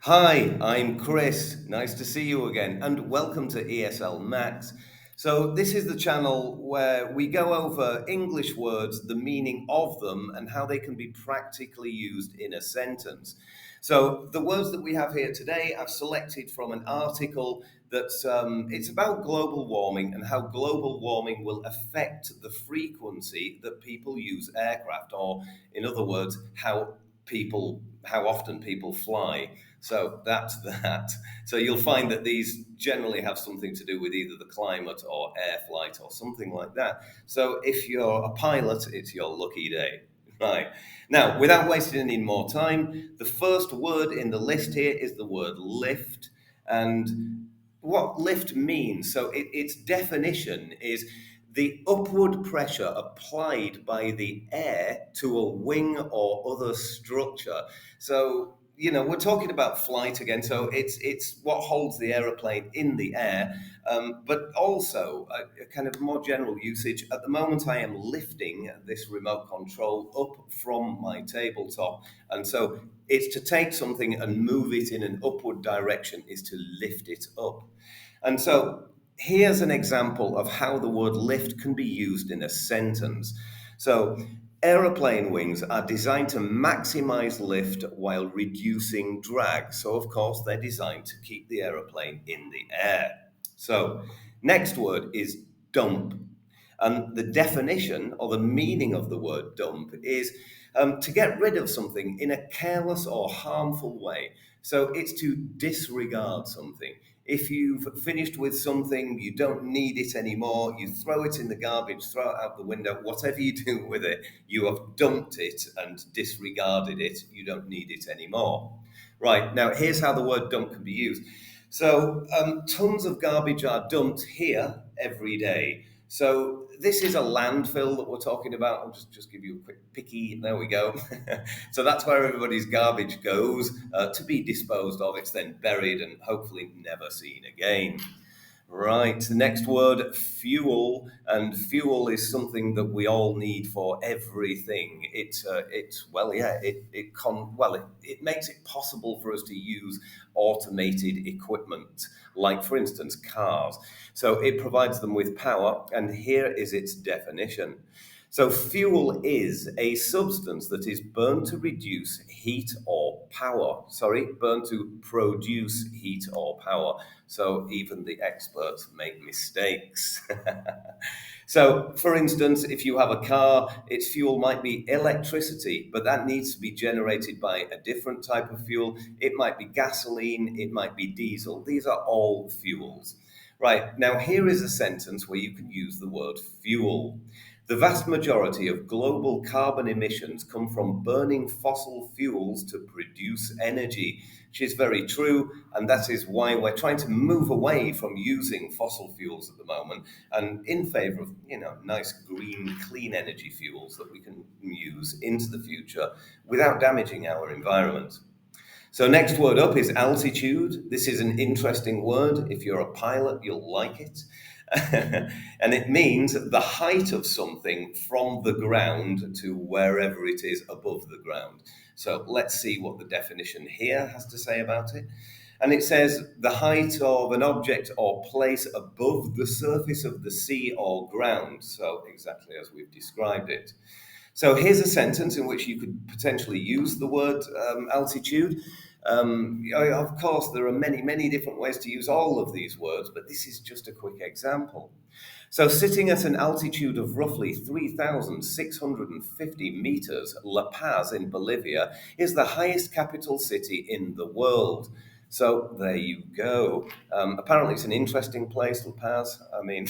Hi, I'm Kris. Nice to see you again, and welcome to ESL Max. So, this is the channel where we go over English words, the meaning of them, and how they can be practically used in a sentence. So, the words that we have here today I've selected from an article that's it's about global warming and how global warming will affect the frequency that people use aircraft, or in other words, how often people fly. So that's that. So you'll find that these generally have something to do with either the climate or air flight or something like that. So if you're a pilot, it's your lucky day. Right. Now, without wasting any more time, the first word in the list here is the word lift. And what lift means, so its definition is the upward pressure applied by the air to a wing or other structure. So, we're talking about flight again. So it's what holds the aeroplane in the air, but also a kind of more general usage. At the moment, I am lifting this remote control up from my tabletop, and so it's to take something and move it in an upward direction is to lift it up. And so here's an example of how the word lift can be used in a sentence. So, aeroplane wings are designed to maximize lift while reducing drag. So, of course, they're designed to keep the aeroplane in the air. So, next word is dump. And the definition or the meaning of the word dump is to get rid of something in a careless or harmful way. So it's to disregard something. If you've finished with something, you don't need it anymore, you throw it in the garbage, throw it out the window, whatever you do with it, you have dumped it and disregarded it. You don't need it anymore. Right, now here's how the word dump can be used. So, tons of garbage are dumped here every day. So, this is a landfill that we're talking about. I'll just give you a quick picky. There we go. So, that's where everybody's garbage goes to be disposed of. It's then buried and hopefully never seen again. Right. The next word, fuel, and fuel is something that we all need for everything. It makes it possible for us to use automated equipment, like for instance cars. So it provides them with power, and here is its definition. So, fuel is a substance that is burned to reduce heat or power. Sorry, burned to produce heat or power. So, even the experts make mistakes. So, for instance, if you have a car, its fuel might be electricity, but that needs to be generated by a different type of fuel. It might be gasoline, it might be diesel. These are all fuels. Right, now here is a sentence where you can use the word fuel. The vast majority of global carbon emissions come from burning fossil fuels to produce energy, which is very true, and that is why we're trying to move away from using fossil fuels at the moment and in favor of, nice green, clean energy fuels that we can use into the future without damaging our environment. So, next word up is altitude. This is an interesting word. If you're a pilot, you'll like it. And it means the height of something from the ground to wherever it is above the ground. So, let's see what the definition here has to say about it. And it says the height of an object or place above the surface of the sea or ground. So, exactly as we've described it. So here's a sentence in which you could potentially use the word altitude. Of course, there are many, many different ways to use all of these words, but this is just a quick example. So, sitting at an altitude of roughly 3,650 meters, La Paz in Bolivia is the highest capital city in the world. So, there you go. Apparently, it's an interesting place, La Paz. I mean,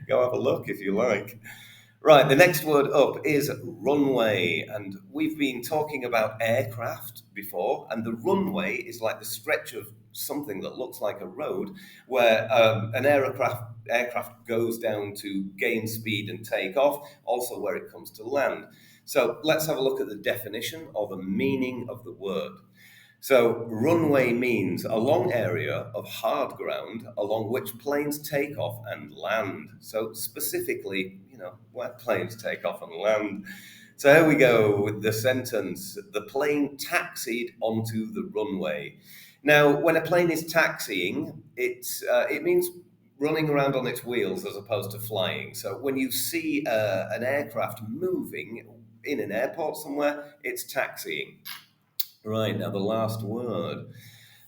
go have a look if you like. Right, the next word up is runway, and we've been talking about aircraft before, and the runway is like the stretch of something that looks like a road where an aircraft goes down to gain speed and take off, also where it comes to land. So let's have a look at the definition or the meaning of the word. So, runway means a long area of hard ground along which planes take off and land. So, specifically, where planes take off and land. So, here we go with the sentence: the plane taxied onto the runway. Now, when a plane is taxiing, it means running around on its wheels as opposed to flying. So when you see an aircraft moving in an airport somewhere, it's taxiing. Right, now the last word.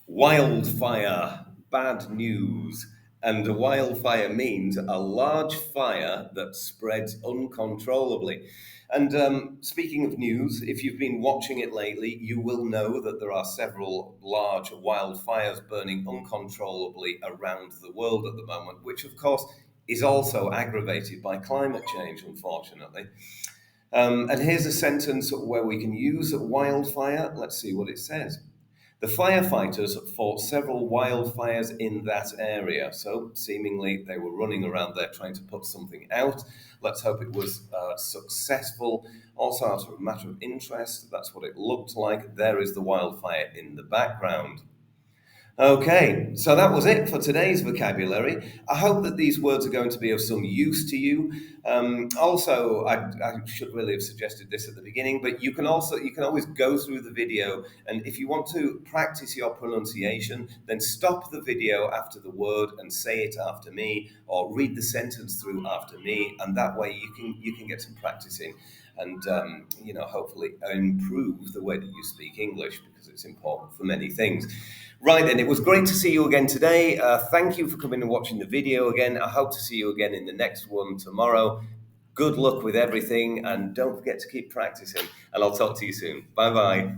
Wildfire, bad news. And a wildfire means a large fire that spreads uncontrollably. And speaking of news, if you've been watching it lately, you will know that there are several large wildfires burning uncontrollably around the world at the moment, which of course is also aggravated by climate change, unfortunately. And here's a sentence where we can use wildfire. Let's see what it says. The firefighters fought several wildfires in that area, so seemingly they were running around there trying to put something out. Let's hope it was successful. Also, out of a matter of interest, that's what it looked like. There is the wildfire in the background. Okay, so that was it for today's vocabulary. I hope that these words are going to be of some use to you. Also, I should really have suggested this at the beginning, but you can always go through the video, and if you want to practice your pronunciation, then stop the video after the word and say it after me, or read the sentence through after me, and that way you can get some practice in, and hopefully improve the way that you speak English, because it's important for many things. Right then, it was great to see you again today. Thank you for coming and watching the video again. I hope to see you again in the next one tomorrow. Good luck with everything, and don't forget to keep practicing. And I'll talk to you soon. Bye bye.